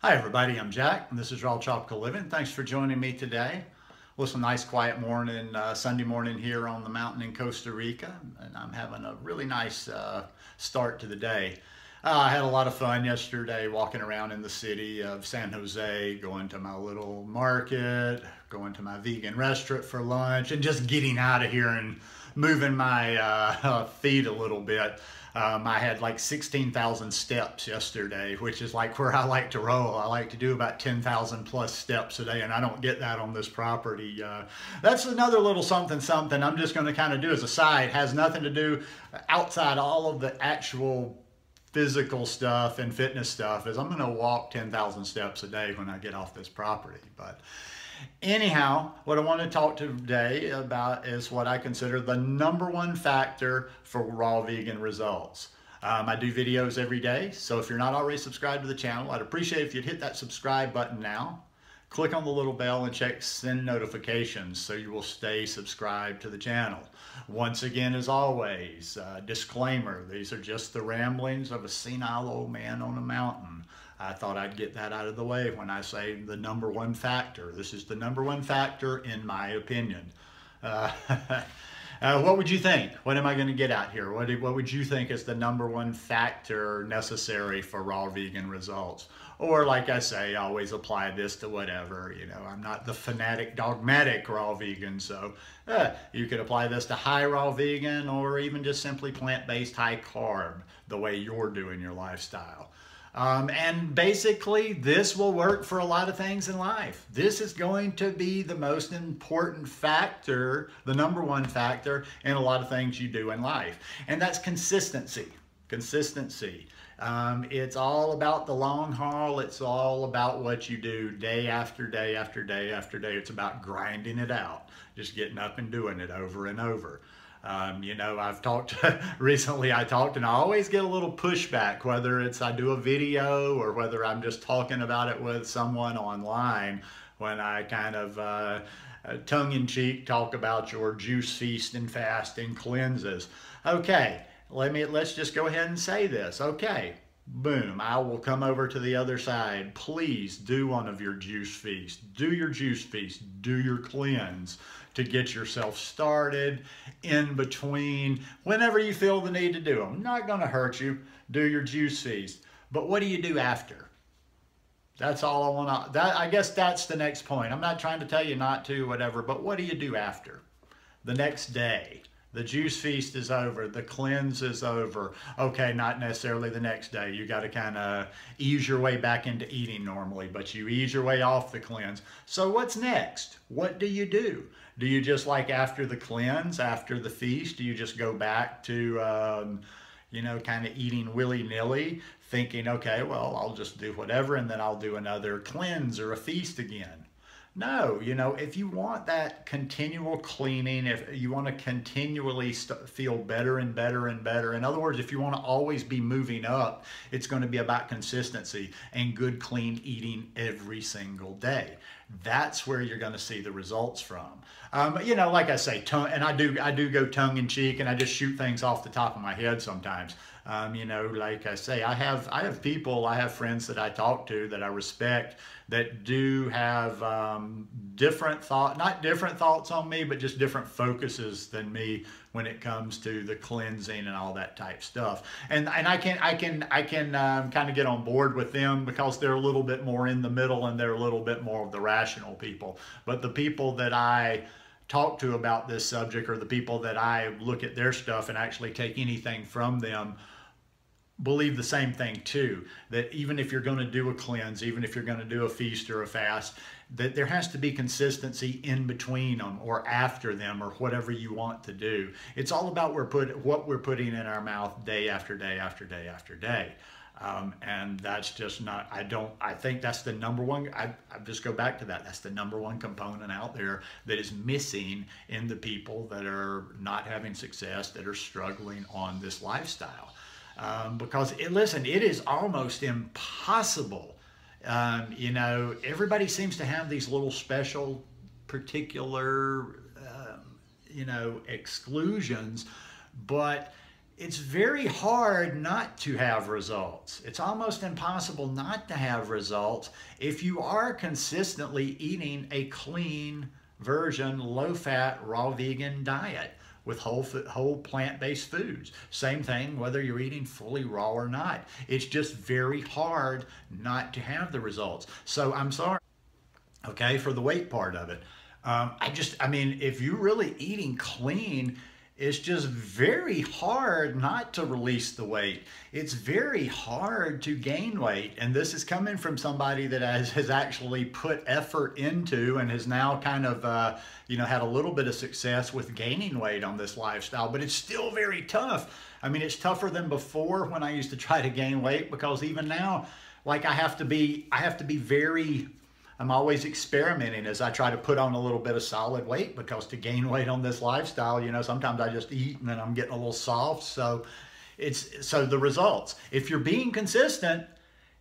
Hi everybody, I'm Jack and this is Raw Tropical Living. Thanks for joining me today. Well, it's a nice quiet morning, Sunday morning here on the mountain in Costa Rica, and I'm having a really nice start to the day. I had a lot of fun yesterday walking around in the city of San Jose, going to my little market, going to my vegan restaurant for lunch, and just getting out of here and moving my feet a little bit. I had like 16,000 steps yesterday, which is like where I like to roll. I like to do about 10,000 plus steps a day, and I don't get that on this property. That's another little something I'm just going to kind of do as a side. Has nothing to do outside all of the actual physical stuff and fitness stuff, is I'm going to walk 10,000 steps a day when I get off this property. But anyhow, what I want to talk today about is what I consider the #1 factor for raw vegan results. I do videos every day, so if you're not already subscribed to the channel, I'd appreciate if you'd hit that subscribe button now. Click on the little bell and check send notifications so you will stay subscribed to the channel. Once again, as always, disclaimer, these are just the ramblings of a senile old man on a mountain. I thought I'd get that out of the way when I say the #1 factor. This is the #1 factor in my opinion. What would you think? What am I going to get at here? What would you think is the #1 factor necessary for raw vegan results? Or like I say, always apply this to whatever. You know, I'm not the fanatic, dogmatic raw vegan, so you could apply this to high raw vegan or even just simply plant-based high carb, the way you're doing your lifestyle. And basically, this will work for a lot of things in life. This is going to be the most important factor, the #1 factor in a lot of things you do in life. And that's consistency. Consistency. It's all about the long haul. It's all about what you do day after day after day after day. It's about grinding it out, just getting up and doing it over and over. You know, I've talked recently, I always get a little pushback, whether it's I do a video or whether I'm just talking about it with someone online, when I kind of tongue-in-cheek talk about your juice feast and fast and cleanses. Okay, let's just go ahead and say this. Okay, boom, I will come over to the other side. Please do one of your juice feasts. Do your juice feast. Do your cleanse to get yourself started. In between, whenever you feel the need to do them. Not going to hurt you. Do your juice feast. But what do you do after? That's all I want to, I guess that's the next point. I'm not trying to tell you not to, whatever, but what do you do after? The next day. The juice feast is over. The cleanse is over. Okay, not necessarily the next day. You got to kind of ease your way back into eating normally, but you ease your way off the cleanse. So what's next? What do you do? Do you just, like after the cleanse, after the feast, do you just go back to, you know, kind of eating willy-nilly, thinking, okay, well, I'll just do whatever, and then I'll do another cleanse or a feast again? No, you know, if you want that continual cleaning, if you want to continually feel better and better and better, in other words, if you want to always be moving up, it's going to be about consistency and good, clean eating every single day. That's where you're going to see the results from. You know, like I say, and I do go tongue in cheek, and I just shoot things off the top of my head sometimes. You know, like I say, I have friends that I talk to that I respect that do have not different thoughts on me, but just different focuses than me when it comes to the cleansing and all that type stuff. And I can kind of get on board with them because they're a little bit more in the middle and they're a little bit more of the rational people. But the people that I talk to about this subject, or the people that I look at their stuff and actually take anything from them, believe the same thing too, that even if you're going to do a cleanse, even if you're going to do a feast or a fast, that there has to be consistency in between them or after them or whatever you want to do. It's all about what we're putting in our mouth day after day after day after day. And that's just not, I think that's the #1, I just go back to that, that's the #1 component out there that is missing in the people that are not having success, that are struggling on this lifestyle. Because listen, it is almost impossible. You know, everybody seems to have these little special, particular, you know, exclusions, but it's very hard not to have results. It's almost impossible not to have results if you are consistently eating a clean version, low-fat, raw vegan diet with whole plant-based foods. Same thing whether you're eating fully raw or not. It's just very hard not to have the results. So I'm sorry, okay, for the weight part of it. I mean, if you're really eating clean, it's just very hard not to release the weight. It's very hard to gain weight. And this is coming from somebody that has actually put effort into and has now kind of, you know, had a little bit of success with gaining weight on this lifestyle, but it's still very tough. I mean, it's tougher than before when I used to try to gain weight, because even now, like I have to be very, I'm always experimenting as I try to put on a little bit of solid weight, because to gain weight on this lifestyle, you know, sometimes I just eat and then I'm getting a little soft. So so the results, if you're being consistent,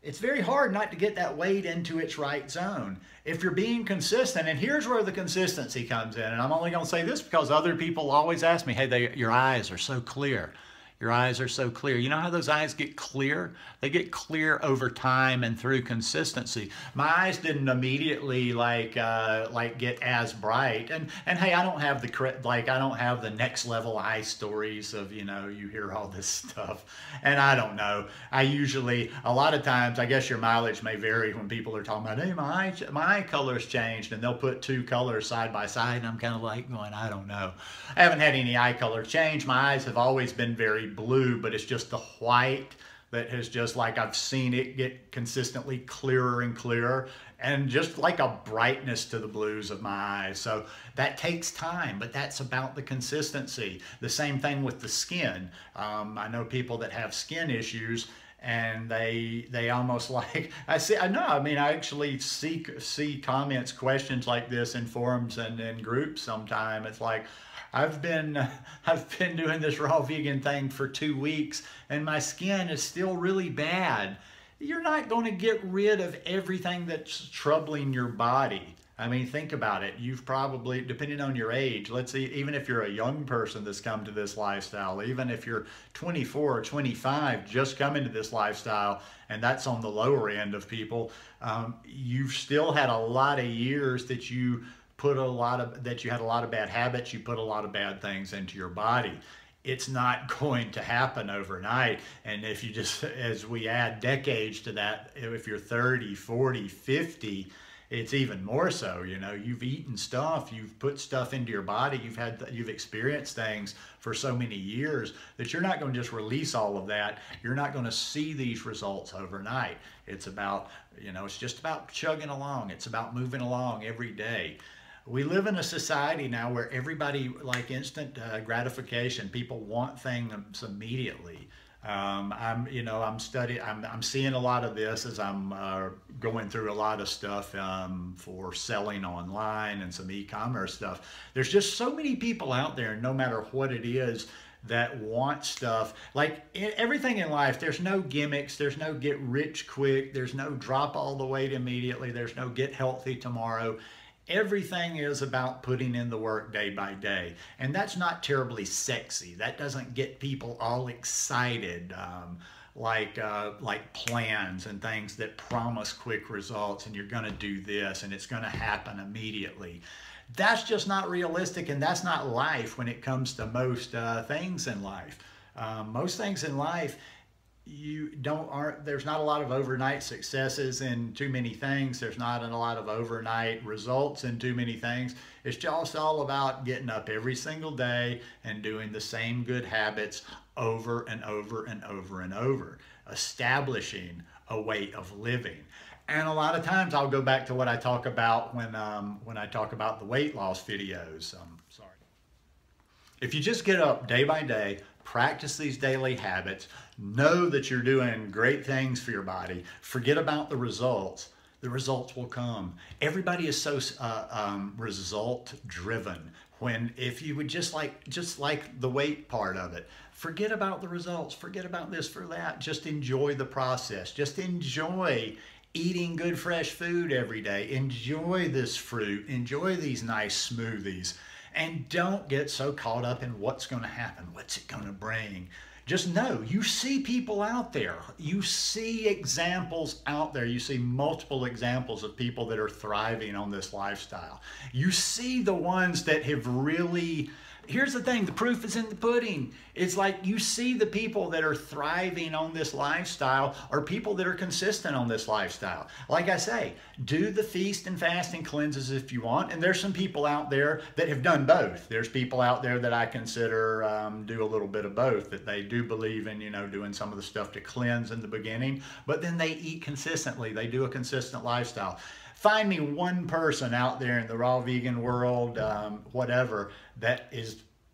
it's very hard not to get that weight into its right zone. If you're being consistent, and here's where the consistency comes in, and I'm only going to say this because other people always ask me, hey, your eyes are so clear. Your eyes are so clear. You know how those eyes get clear? They get clear over time and through consistency. My eyes didn't immediately like get as bright. And hey, I don't have the next level eye stories of, you know, you hear all this stuff. And I don't know. I usually, a lot of times, I guess your mileage may vary when people are talking about, hey, my eye color's changed, and they'll put two colors side by side, and I'm kind of like going, I don't know. I haven't had any eye color change. My eyes have always been very blue, but it's just the white that has just, like, I've seen it get consistently clearer and clearer, and just like a brightness to the blues of my eyes. So that takes time, but that's about the consistency. The same thing with the skin. I know people that have skin issues, and they almost like, I actually see comments, questions like this in forums and in groups sometime. It's like, I've been doing this raw vegan thing for 2 weeks and my skin is still really bad. You're not going to get rid of everything that's troubling your body. I mean, think about it. You've probably, depending on your age, let's see, even if you're a young person that's come to this lifestyle, even if you're 24 or 25 just coming to this lifestyle, and that's on the lower end of people, you've still had a lot of years that you had a lot of bad habits, you put a lot of bad things into your body. It's not going to happen overnight. And if you just, as we add decades to that, if you're 30, 40, 50, it's even more so. You know, you've eaten stuff, you've put stuff into your body, you've experienced things for so many years that you're not going to just release all of that. You're not going to see these results overnight. It's about, you know, it's just about chugging along. It's about moving along every day. We live in a society now where everybody like instant gratification. People want things immediately. I'm seeing a lot of this as I'm going through a lot of stuff for selling online and some e-commerce stuff. There's just so many people out there, no matter what it is, that want stuff. Like everything in life, there's no gimmicks, there's no get rich quick, there's no drop all the weight immediately, there's no get healthy tomorrow. Everything is about putting in the work day by day. And that's not terribly sexy. That doesn't get people all excited like plans and things that promise quick results and you're gonna do this and it's gonna happen immediately. That's just not realistic, and that's not life when it comes to most things in life. Most things in life, there's not a lot of overnight successes in too many things. There's not a lot of overnight results in too many things. It's just all about getting up every single day and doing the same good habits over and over and over and over, establishing a way of living. And a lot of times I'll go back to what I talk about when I talk about the weight loss videos. Sorry. If you just get up day by day, practice these daily habits, know that you're doing great things for your body, forget about the results will come. Everybody is so result driven. If you would just like the weight part of it, forget about the results, forget about this for that, just enjoy the process, just enjoy eating good fresh food every day, enjoy this fruit, enjoy these nice smoothies. And don't get so caught up in what's going to happen, what's it going to bring. just know you see people out there. You see examples out there. You see multiple examples of people that are thriving on this lifestyle. You see the ones that have really, here's the thing, the proof is in the pudding. It's like you see the people that are thriving on this lifestyle are people that are consistent on this lifestyle. Like I say, do the feast and fasting cleanses if you want. And there's some people out there that have done both. There's people out there that I consider do a little bit of both, that they do believe in, doing some of the stuff to cleanse in the beginning, but then they eat consistently. They do a consistent lifestyle. Find me one person out there in the raw vegan world, whatever, that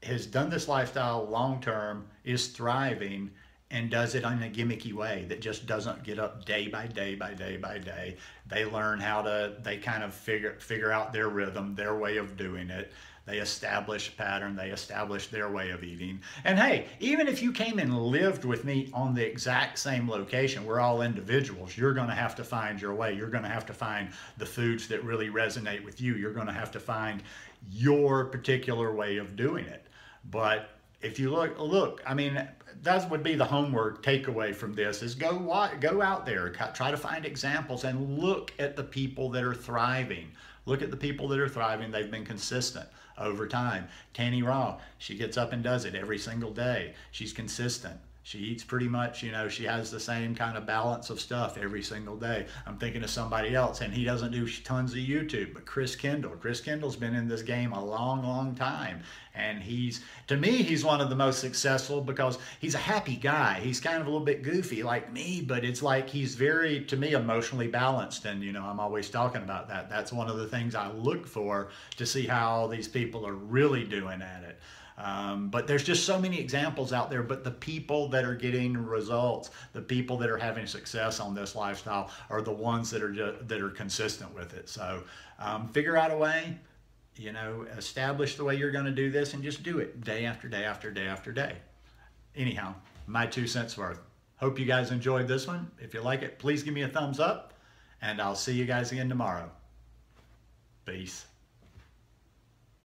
has done this lifestyle long term, is thriving, and does it in a gimmicky way, that just doesn't get up day by day by day by day. They learn how to, they kind of figure out their rhythm, their way of doing it. They establish a pattern, they establish their way of eating. And hey, even if you came and lived with me on the exact same location, we're all individuals, you're gonna have to find your way. You're gonna have to find the foods that really resonate with you. You're gonna have to find your particular way of doing it. But if you look, I mean, that would be the homework takeaway from this, is go out there, try to find examples and look at the people that are thriving. Look at the people that are thriving. They've been consistent over time. Tanny Raw, she gets up and does it every single day. She's consistent. She eats pretty much, she has the same kind of balance of stuff every single day. I'm thinking of somebody else, and he doesn't do tons of YouTube, but Chris Kendall. Chris Kendall's been in this game a long, long time. And to me, he's one of the most successful because he's a happy guy. He's kind of a little bit goofy like me, but it's like he's very, to me, emotionally balanced. And, I'm always talking about that. That's one of the things I look for to see how these people are really doing at it. But there's just so many examples out there, but the people that are getting results, the people that are having success on this lifestyle are the ones that are consistent with it. So figure out a way, establish the way you're going to do this, and just do it day after day after day after day. Anyhow, my 2 cents worth. Hope you guys enjoyed this one. If you like it, please give me a thumbs up, and I'll see you guys again tomorrow. Peace.